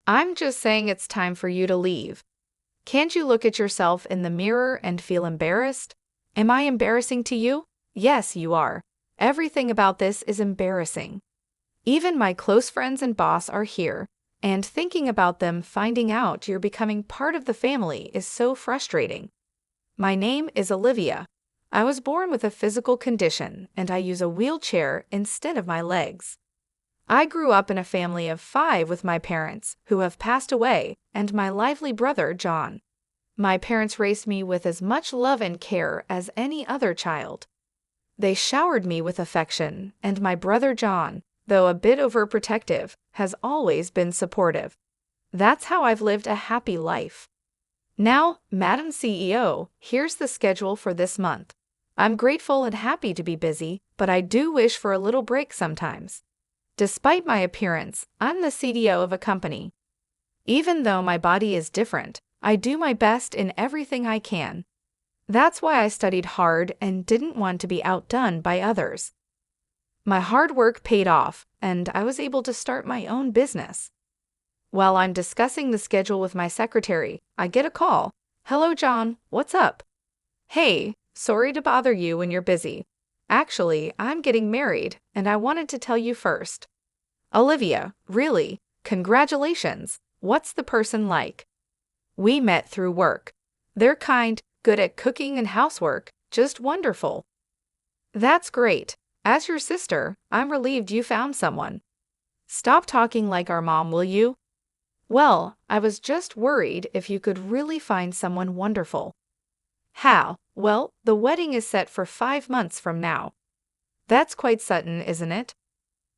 I'm just saying it's time for you to leave. Can't you look at yourself in the mirror and feel embarrassed? Am I embarrassing to you? Yes, you are. Everything about this is embarrassing. Even my close friends and boss are here, and thinking about them finding out you're becoming part of the family is so frustrating. My name is Olivia. I was born with a physical condition, and I use a wheelchair instead of my legs. I grew up in a family of 5 with my parents, who have passed away, and my lively brother, John. My parents raised me with as much love and care as any other child. They showered me with affection, and my brother John, though a bit overprotective, has always been supportive. That's how I've lived a happy life. Now, Madam CEO, here's the schedule for this month. I'm grateful and happy to be busy, but I do wish for a little break sometimes. Despite my appearance, I'm the CDO of a company. Even though my body is different, I do my best in everything I can. That's why I studied hard and didn't want to be outdone by others. My hard work paid off, and I was able to start my own business. While I'm discussing the schedule with my secretary, I get a call. Hello, John, what's up? Hey, sorry to bother you when you're busy. Actually, I'm getting married, and I wanted to tell you first. Olivia, really? Congratulations. What's the person like? We met through work. They're kind, good at cooking and housework, just wonderful. That's great. As your sister, I'm relieved you found someone. Stop talking like our mom, will you? Well, I was just worried if you could really find someone wonderful. How? Well, the wedding is set for 5 months from now. That's quite sudden, isn't it?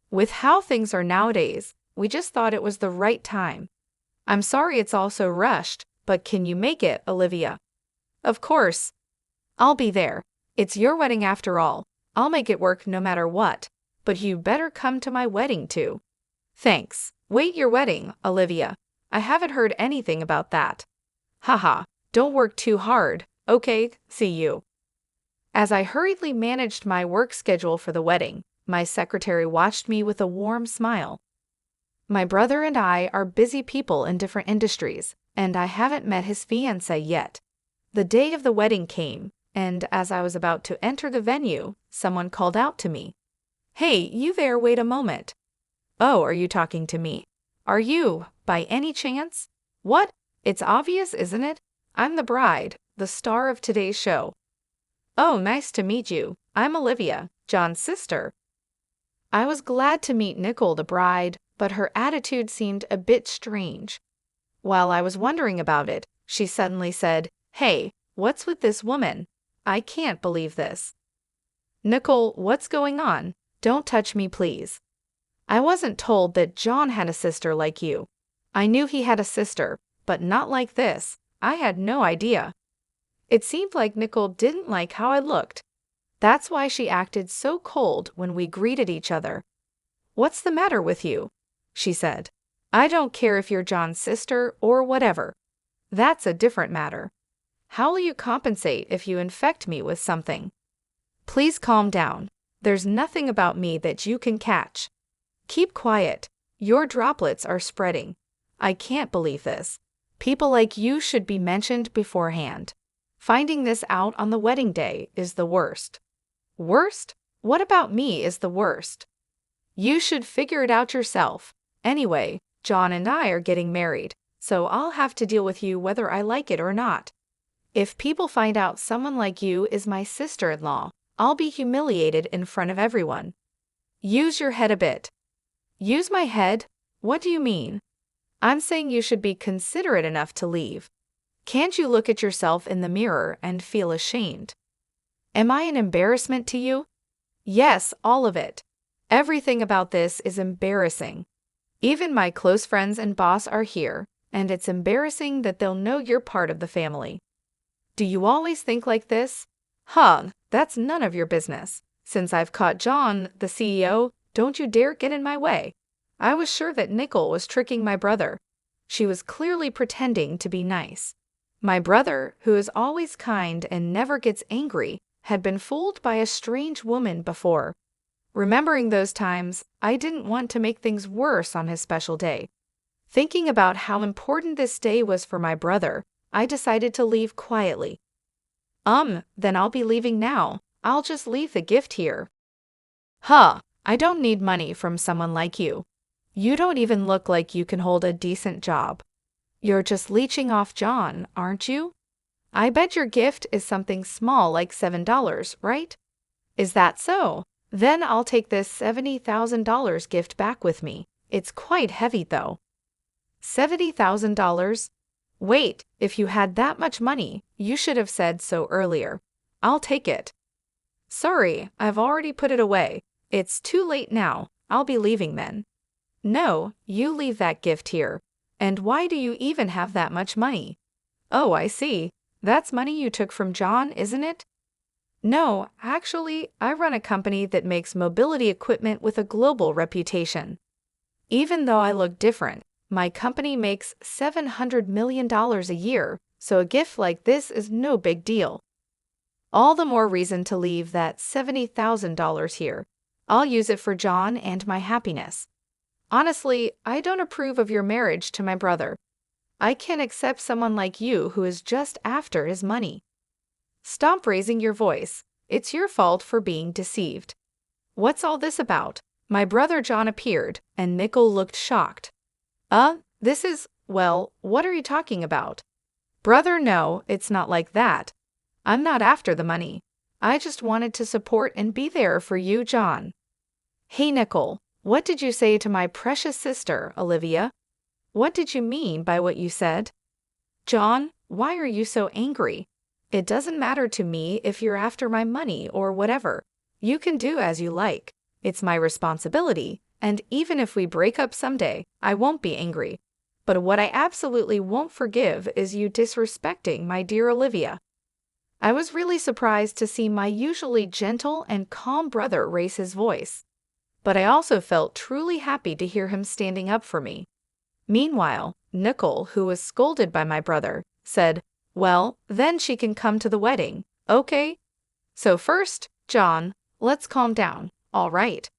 With how things are nowadays, we just thought it was the right time. I'm sorry it's all so rushed, but can you make it, Olivia? Of course. I'll be there. It's your wedding after all. I'll make it work no matter what. But you better come to my wedding too. Thanks. Wait, your wedding, Olivia. I haven't heard anything about that. Haha, don't work too hard. Okay, see you. As I hurriedly managed my work schedule for the wedding, my secretary watched me with a warm smile. My brother and I are busy people in different industries, and I haven't met his fiancée yet. The day of the wedding came, and as I was about to enter the venue, someone called out to me. Hey, you there, wait a moment. Oh, are you talking to me? Are you, by any chance? What? It's obvious, isn't it? I'm the bride, the star of today's show. Oh, nice to meet you. I'm Olivia, John's sister. I was glad to meet Nicole, the bride, but her attitude seemed a bit strange. While I was wondering about it, she suddenly said, Hey, what's with this woman? I can't believe this. Nicole, what's going on? Don't touch me, please. I wasn't told that John had a sister like you. I knew he had a sister, but not like this. I had no idea. It seemed like Nicole didn't like how I looked. That's why she acted so cold when we greeted each other. What's the matter with you? She said. I don't care if you're John's sister or whatever. That's a different matter. How will you compensate if you infect me with something? Please calm down. There's nothing about me that you can catch. Keep quiet. Your droplets are spreading. I can't believe this. People like you should be mentioned beforehand. Finding this out on the wedding day is the worst. Worst? What about me is the worst? You should figure it out yourself. Anyway, John and I are getting married, so I'll have to deal with you whether I like it or not. If people find out someone like you is my sister-in-law, I'll be humiliated in front of everyone. Use your head a bit. Use my head? What do you mean? I'm saying you should be considerate enough to leave. Can't you look at yourself in the mirror and feel ashamed? Am I an embarrassment to you? Yes, all of it. Everything about this is embarrassing. Even my close friends and boss are here, and it's embarrassing that they'll know you're part of the family. Do you always think like this? That's none of your business. Since I've caught John, the CEO, don't you dare get in my way. I was sure that Nicole was tricking my brother. She was clearly pretending to be nice. My brother, who is always kind and never gets angry, had been fooled by a strange woman before. Remembering those times, I didn't want to make things worse on his special day. Thinking about how important this day was for my brother, I decided to leave quietly. Then I'll be leaving now. I'll just leave the gift here. I don't need money from someone like you. You don't even look like you can hold a decent job. You're just leeching off John, aren't you? I bet your gift is something small like $7, right? Is that so? Then I'll take this $70,000 gift back with me. It's quite heavy though. $70,000? Wait, if you had that much money, you should have said so earlier. I'll take it. Sorry, I've already put it away. It's too late now. I'll be leaving then. No, you leave that gift here. And why do you even have that much money? Oh, I see. That's money you took from John, isn't it? No, actually, I run a company that makes mobility equipment with a global reputation. Even though I look different, my company makes $700 million a year, so a gift like this is no big deal. All the more reason to leave that $70,000 here. I'll use it for John and my happiness. Honestly, I don't approve of your marriage to my brother. I can't accept someone like you who is just after his money. Stop raising your voice. It's your fault for being deceived. What's all this about? My brother John appeared, and Nicole looked shocked. What are you talking about? Brother, no, it's not like that. I'm not after the money. I just wanted to support and be there for you, John. Hey, Nicole, what did you say to my precious sister, Olivia? What did you mean by what you said? John, why are you so angry? It doesn't matter to me if you're after my money or whatever. You can do as you like. It's my responsibility, and even if we break up someday, I won't be angry. But what I absolutely won't forgive is you disrespecting my dear Olivia. I was really surprised to see my usually gentle and calm brother raise his voice. But I also felt truly happy to hear him standing up for me. Meanwhile, Nicole, who was scolded by my brother, said, "Well, then she can come to the wedding, okay? So first, John, let's calm down, all right?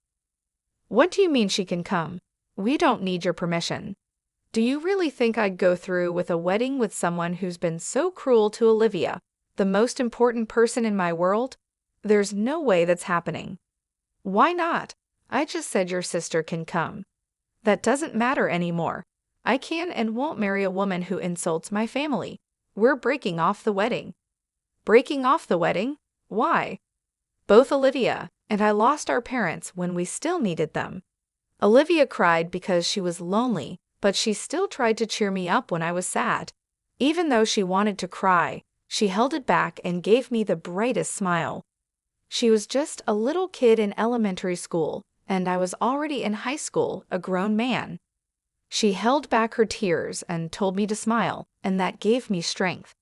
What do you mean she can come? We don't need your permission. Do you really think I'd go through with a wedding with someone who's been so cruel to Olivia, the most important person in my world? There's no way that's happening." Why not? I just said your sister can come. That doesn't matter anymore. I can and won't marry a woman who insults my family. We're breaking off the wedding. Breaking off the wedding? Why? Both Olivia and I lost our parents when we still needed them. Olivia cried because she was lonely, but she still tried to cheer me up when I was sad. Even though she wanted to cry, she held it back and gave me the brightest smile. She was just a little kid in elementary school, and I was already in high school, a grown man. She held back her tears and told me to smile, and that gave me strength.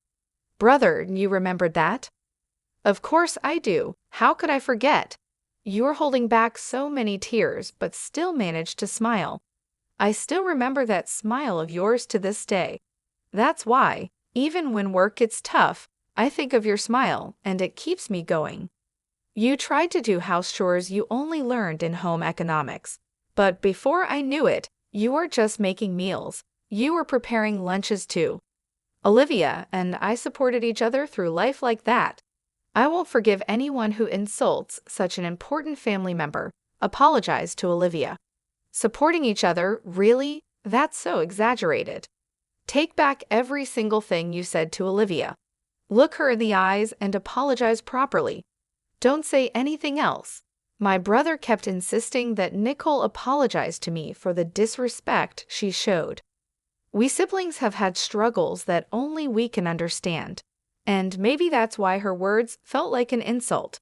Brother, you remembered that? Of course I do. How could I forget? You were holding back so many tears, but still managed to smile. I still remember that smile of yours to this day. That's why, even when work gets tough, I think of your smile, and it keeps me going. You tried to do house chores you only learned in home economics. But before I knew it, you were just making meals. You were preparing lunches too. Olivia and I supported each other through life like that. I won't forgive anyone who insults such an important family member. Apologize to Olivia. Supporting each other, really? That's so exaggerated. Take back every single thing you said to Olivia. Look her in the eyes and apologize properly. Don't say anything else. My brother kept insisting that Nicole apologize to me for the disrespect she showed. We siblings have had struggles that only we can understand, and maybe that's why her words felt like an insult.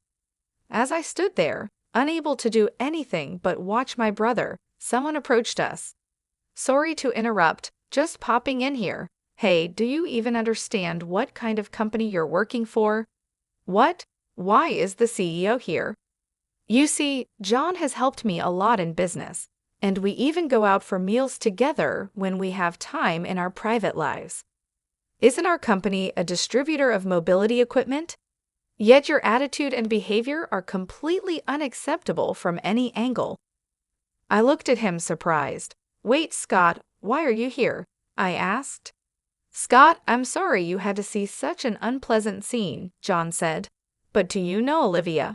As I stood there, unable to do anything but watch my brother, someone approached us. Sorry to interrupt, just popping in here. Hey, do you even understand what kind of company you're working for? What? Why is the CEO here? You see, John has helped me a lot in business, and we even go out for meals together when we have time in our private lives. Isn't our company a distributor of mobility equipment? Yet your attitude and behavior are completely unacceptable from any angle. I looked at him surprised. Wait, Scott, why are you here? I asked. Scott, I'm sorry you had to see such an unpleasant scene, John said. But do you know Olivia?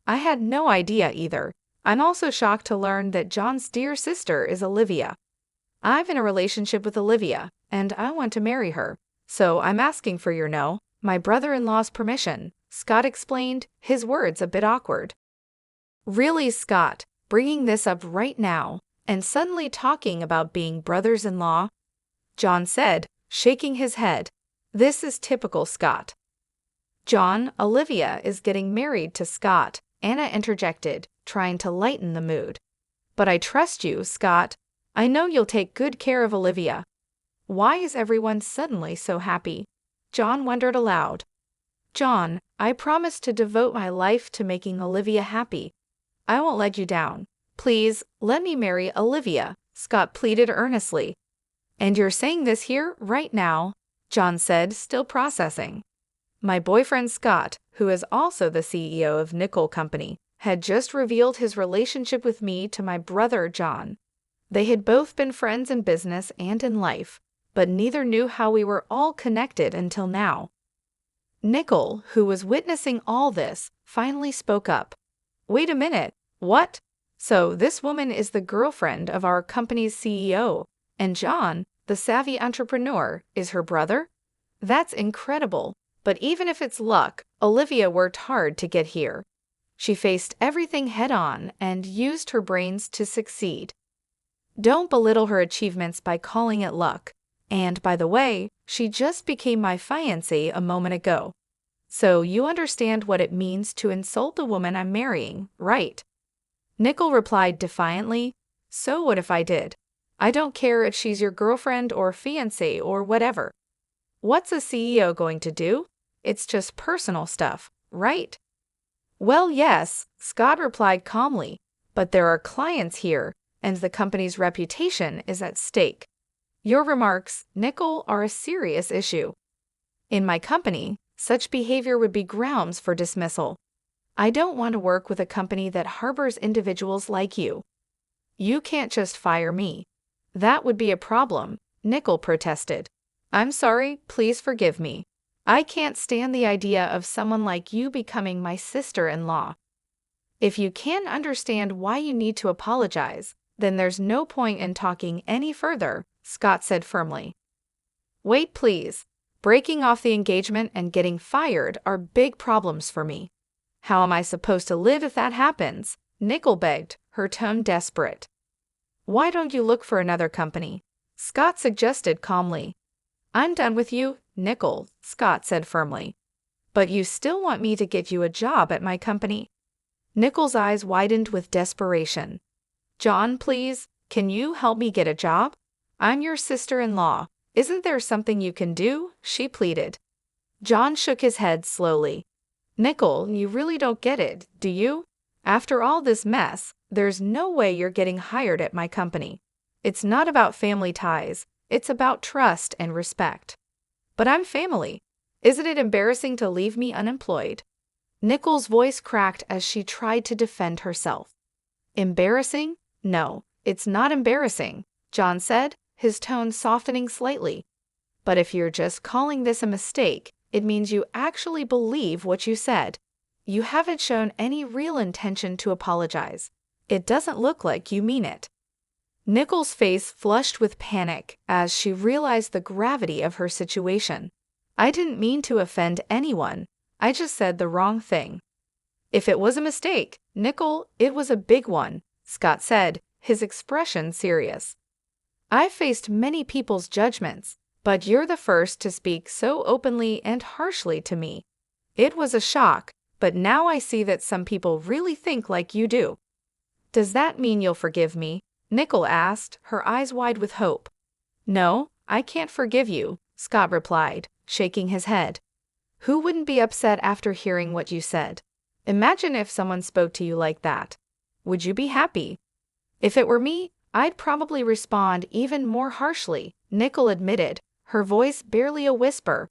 I had no idea either. I'm also shocked to learn that John's dear sister is Olivia. I'm in a relationship with Olivia, and I want to marry her. So I'm asking for your my brother-in-law's permission, Scott explained, his words a bit awkward. Really, Scott, bringing this up right now, and suddenly talking about being brothers-in-law? John said, shaking his head. This is typical Scott. John, Olivia is getting married to Scott, Anna interjected, trying to lighten the mood. But I trust you, Scott. I know you'll take good care of Olivia. Why is everyone suddenly so happy? John wondered aloud. John, I promise to devote my life to making Olivia happy. I won't let you down. Please, let me marry Olivia, Scott pleaded earnestly. And you're saying this here, right now? John said, still processing. My boyfriend Scott, who is also the CEO of Nickel Company, had just revealed his relationship with me to my brother John. They had both been friends in business and in life, but neither knew how we were all connected until now. Nickel, who was witnessing all this, finally spoke up. Wait a minute, what? So this woman is the girlfriend of our company's CEO, and John, the savvy entrepreneur, is her brother? That's incredible, but even if it's luck, Olivia worked hard to get here. She faced everything head-on and used her brains to succeed. Don't belittle her achievements by calling it luck. And by the way, she just became my fiancée a moment ago. So you understand what it means to insult the woman I'm marrying, right? Nickel replied defiantly, so what if I did? I don't care if she's your girlfriend or fiancée or whatever. What's a CEO going to do? It's just personal stuff, right? Well, yes, Scott replied calmly, but there are clients here, and the company's reputation is at stake. Your remarks, Nickel, are a serious issue. In my company, such behavior would be grounds for dismissal. I don't want to work with a company that harbors individuals like you. You can't just fire me. That would be a problem, Nickel protested. I'm sorry, please forgive me. I can't stand the idea of someone like you becoming my sister-in-law. If you can't understand why you need to apologize, then there's no point in talking any further, Scott said firmly. Wait, please. Breaking off the engagement and getting fired are big problems for me. How am I supposed to live if that happens? Nickel begged, her tone desperate. Why don't you look for another company? Scott suggested calmly. I'm done with you, Nickel, Scott said firmly. But you still want me to get you a job at my company? Nickel's eyes widened with desperation. John, please, can you help me get a job? I'm your sister-in-law. Isn't there something you can do? She pleaded. John shook his head slowly. Nickel, you really don't get it, do you? After all this mess, there's no way you're getting hired at my company. It's not about family ties. It's about trust and respect. But I'm family. Isn't it embarrassing to leave me unemployed? Nickel's voice cracked as she tried to defend herself. Embarrassing? No, it's not embarrassing, John said, his tone softening slightly. But if you're just calling this a mistake, it means you actually believe what you said. You haven't shown any real intention to apologize. It doesn't look like you mean it. Nickel's face flushed with panic as she realized the gravity of her situation. I didn't mean to offend anyone. I just said the wrong thing. If it was a mistake, Nickel, it was a big one, Scott said, his expression serious. I've faced many people's judgments, but you're the first to speak so openly and harshly to me. It was a shock, but now I see that some people really think like you do. Does that mean you'll forgive me? Nickel asked, her eyes wide with hope. No, I can't forgive you, Scott replied, shaking his head. Who wouldn't be upset after hearing what you said? Imagine if someone spoke to you like that. Would you be happy? If it were me, I'd probably respond even more harshly, Nickel admitted, her voice barely a whisper.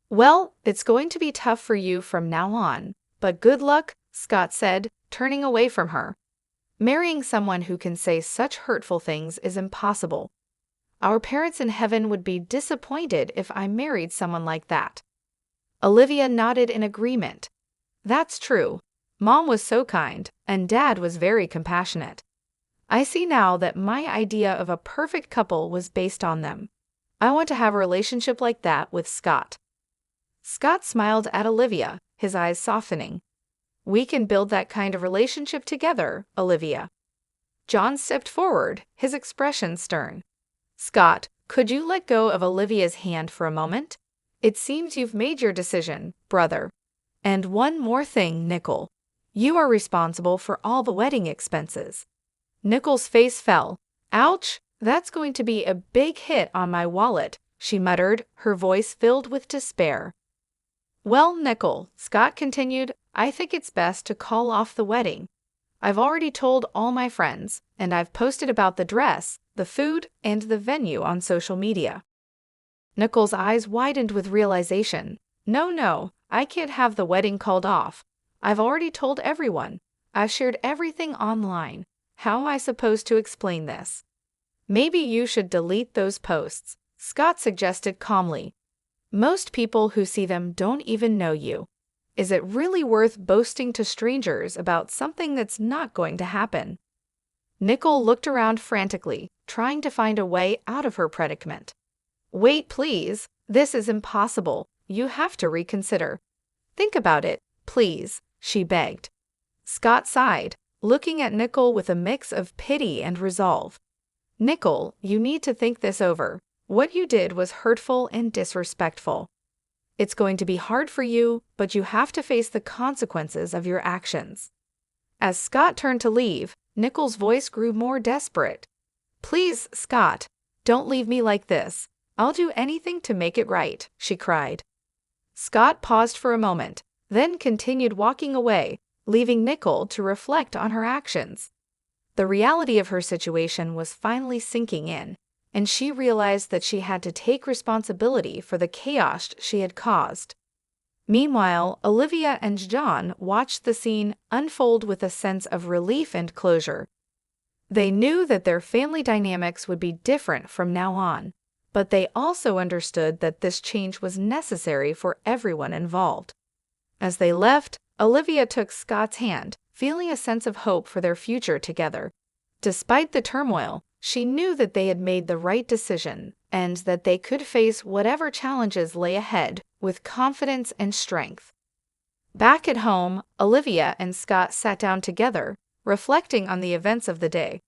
Well, it's going to be tough for you from now on, but good luck, Scott said, turning away from her. Marrying someone who can say such hurtful things is impossible. Our parents in heaven would be disappointed if I married someone like that. Olivia nodded in agreement. That's true. Mom was so kind, and Dad was very compassionate. I see now that my idea of a perfect couple was based on them. I want to have a relationship like that with Scott. Scott smiled at Olivia, his eyes softening. We can build that kind of relationship together, Olivia. John stepped forward, his expression stern. Scott, could you let go of Olivia's hand for a moment? It seems you've made your decision, brother. And one more thing, Nickel. You are responsible for all the wedding expenses. Nickel's face fell. Ouch, that's going to be a big hit on my wallet, she muttered, her voice filled with despair. Well, Nickel, Scott continued, I think it's best to call off the wedding. I've already told all my friends, and I've posted about the dress, the food, and the venue on social media. Nickel's eyes widened with realization. No, I can't have the wedding called off. I've already told everyone. I've shared everything online. How am I supposed to explain this? Maybe you should delete those posts, Scott suggested calmly. Most people who see them don't even know you. Is it really worth boasting to strangers about something that's not going to happen? Nickel looked around frantically, trying to find a way out of her predicament. Wait, please. This is impossible. You have to reconsider. Think about it, please, she begged. Scott sighed, looking at Nickel with a mix of pity and resolve. Nickel, you need to think this over. What you did was hurtful and disrespectful. It's going to be hard for you, but you have to face the consequences of your actions. As Scott turned to leave, Nickel's voice grew more desperate. Please, Scott, don't leave me like this. I'll do anything to make it right, she cried. Scott paused for a moment, then continued walking away, leaving Nickel to reflect on her actions. The reality of her situation was finally sinking in, and she realized that she had to take responsibility for the chaos she had caused. Meanwhile, Olivia and John watched the scene unfold with a sense of relief and closure. They knew that their family dynamics would be different from now on, but they also understood that this change was necessary for everyone involved. As they left, Olivia took Scott's hand, feeling a sense of hope for their future together. Despite the turmoil, she knew that they had made the right decision and that they could face whatever challenges lay ahead with confidence and strength. Back at home, Olivia and Scott sat down together, reflecting on the events of the day.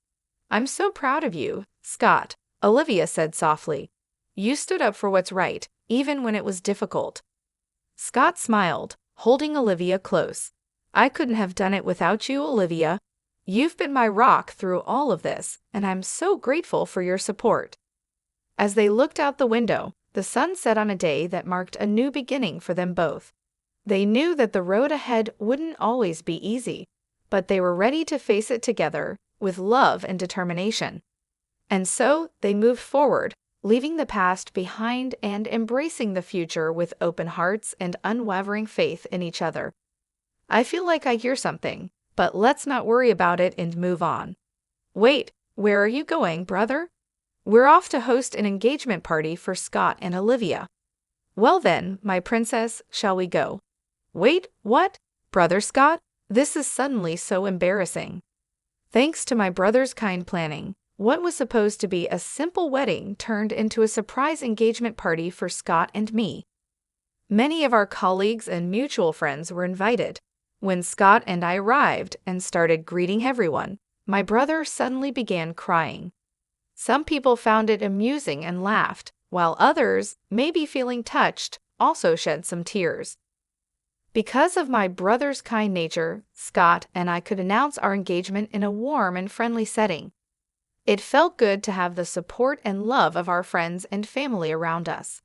I'm so proud of you, Scott, Olivia said softly. You stood up for what's right, even when it was difficult. Scott smiled, holding Olivia close. I couldn't have done it without you, Olivia. You've been my rock through all of this, and I'm so grateful for your support. As they looked out the window, the sun set on a day that marked a new beginning for them both. They knew that the road ahead wouldn't always be easy, but they were ready to face it together with love and determination. And so they moved forward, leaving the past behind and embracing the future with open hearts and unwavering faith in each other. I feel like I hear something, but let's not worry about it and move on. Wait, where are you going, brother? We're off to host an engagement party for Scott and Olivia. Well then, my princess, shall we go? Wait, what? Brother Scott? This is suddenly so embarrassing. Thanks to my brother's kind planning, what was supposed to be a simple wedding turned into a surprise engagement party for Scott and me. Many of our colleagues and mutual friends were invited. When Scott and I arrived and started greeting everyone, my brother suddenly began crying. Some people found it amusing and laughed, while others, maybe feeling touched, also shed some tears. Because of my brother's kind nature, Scott and I could announce our engagement in a warm and friendly setting. It felt good to have the support and love of our friends and family around us.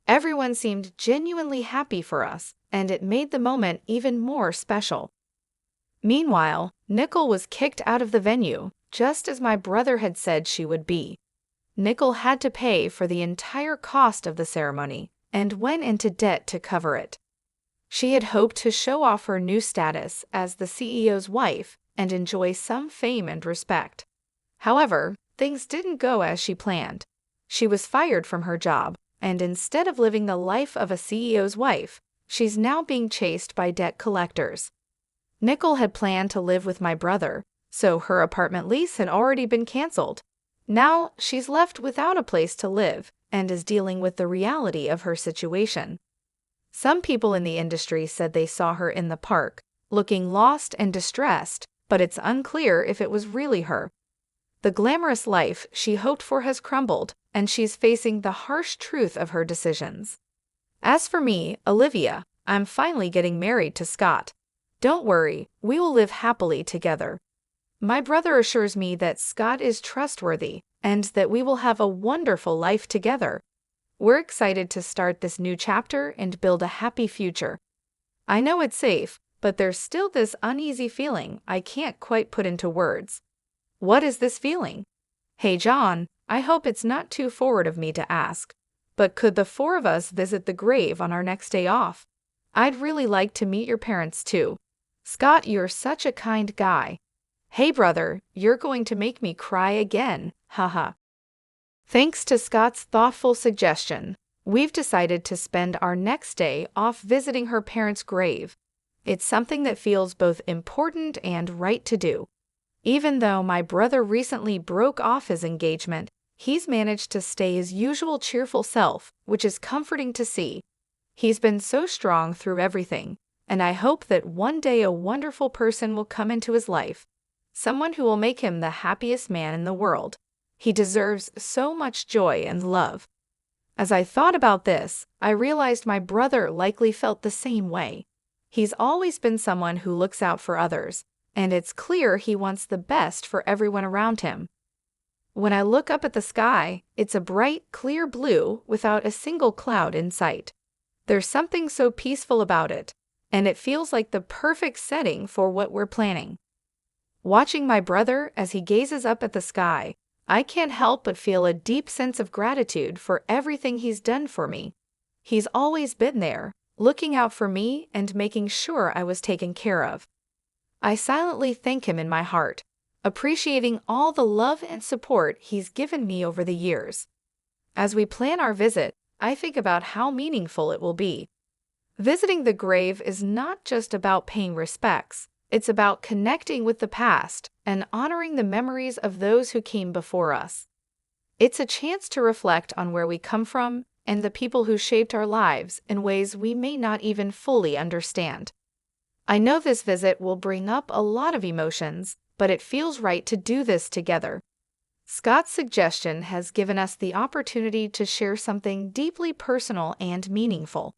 Everyone seemed genuinely happy for us, and it made the moment even more special. Meanwhile, Nickel was kicked out of the venue, just as my brother had said she would be. Nickel had to pay for the entire cost of the ceremony and went into debt to cover it. She had hoped to show off her new status as the CEO's wife and enjoy some fame and respect. However, things didn't go as she planned. She was fired from her job, and instead of living the life of a CEO's wife, she's now being chased by debt collectors. Nicole had planned to live with my brother, so her apartment lease had already been canceled. Now she's left without a place to live and is dealing with the reality of her situation. Some people in the industry said they saw her in the park, looking lost and distressed, but it's unclear if it was really her. The glamorous life she hoped for has crumbled, and she's facing the harsh truth of her decisions. As for me, Olivia, I'm finally getting married to Scott. Don't worry, we will live happily together. My brother assures me that Scott is trustworthy and that we will have a wonderful life together. We're excited to start this new chapter and build a happy future. I know it's safe, but there's still this uneasy feeling I can't quite put into words. What is this feeling? Hey John, I hope it's not too forward of me to ask, but could the four of us visit the grave on our next day off? I'd really like to meet your parents too. Scott, you're such a kind guy. Hey brother, you're going to make me cry again, haha. Thanks to Scott's thoughtful suggestion, we've decided to spend our next day off visiting her parents' grave. It's something that feels both important and right to do. Even though my brother recently broke off his engagement, he's managed to stay his usual cheerful self, which is comforting to see. He's been so strong through everything, and I hope that one day a wonderful person will come into his life. Someone who will make him the happiest man in the world. He deserves so much joy and love. As I thought about this, I realized my brother likely felt the same way. He's always been someone who looks out for others, and it's clear he wants the best for everyone around him. When I look up at the sky, it's a bright, clear blue without a single cloud in sight. There's something so peaceful about it, and it feels like the perfect setting for what we're planning. Watching my brother as he gazes up at the sky, I can't help but feel a deep sense of gratitude for everything he's done for me. He's always been there, looking out for me and making sure I was taken care of. I silently thank him in my heart, appreciating all the love and support he's given me over the years. As we plan our visit, I think about how meaningful it will be. Visiting the grave is not just about paying respects. It's about connecting with the past and honoring the memories of those who came before us. It's a chance to reflect on where we come from and the people who shaped our lives in ways we may not even fully understand. I know this visit will bring up a lot of emotions, but it feels right to do this together. Scott's suggestion has given us the opportunity to share something deeply personal and meaningful.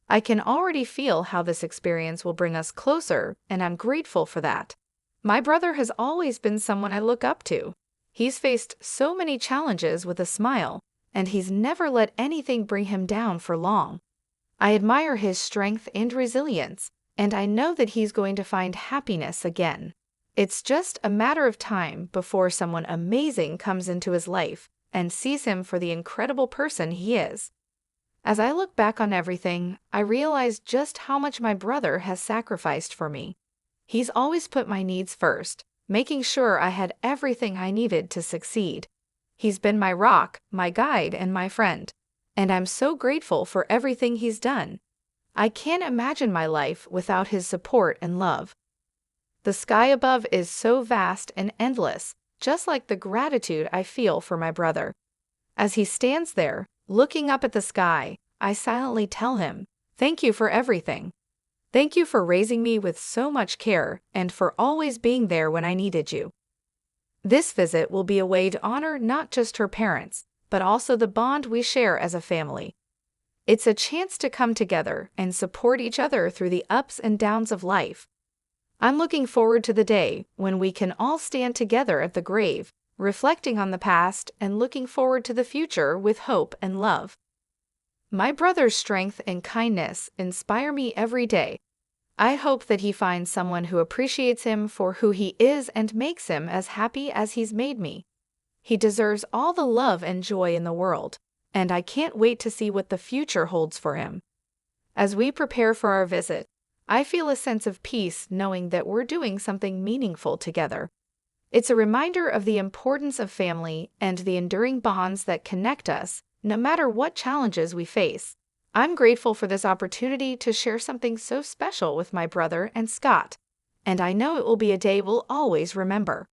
I can already feel how this experience will bring us closer, and I'm grateful for that. My brother has always been someone I look up to. He's faced so many challenges with a smile, and he's never let anything bring him down for long. I admire his strength and resilience, and I know that he's going to find happiness again. It's just a matter of time before someone amazing comes into his life and sees him for the incredible person he is. As I look back on everything, I realize just how much my brother has sacrificed for me. He's always put my needs first, making sure I had everything I needed to succeed. He's been my rock, my guide, and my friend, and I'm so grateful for everything he's done. I can't imagine my life without his support and love. The sky above is so vast and endless, just like the gratitude I feel for my brother. As he stands there, looking up at the sky, I silently tell him, "Thank you for everything. Thank you for raising me with so much care and for always being there when I needed you." This visit will be a way to honor not just her parents, but also the bond we share as a family. It's a chance to come together and support each other through the ups and downs of life. I'm looking forward to the day when we can all stand together at the grave, reflecting on the past and looking forward to the future with hope and love. My brother's strength and kindness inspire me every day. I hope that he finds someone who appreciates him for who he is and makes him as happy as he's made me. He deserves all the love and joy in the world, and I can't wait to see what the future holds for him. As we prepare for our visit, I feel a sense of peace knowing that we're doing something meaningful together. It's a reminder of the importance of family and the enduring bonds that connect us, no matter what challenges we face. I'm grateful for this opportunity to share something so special with my brother and Scott, and I know it will be a day we'll always remember.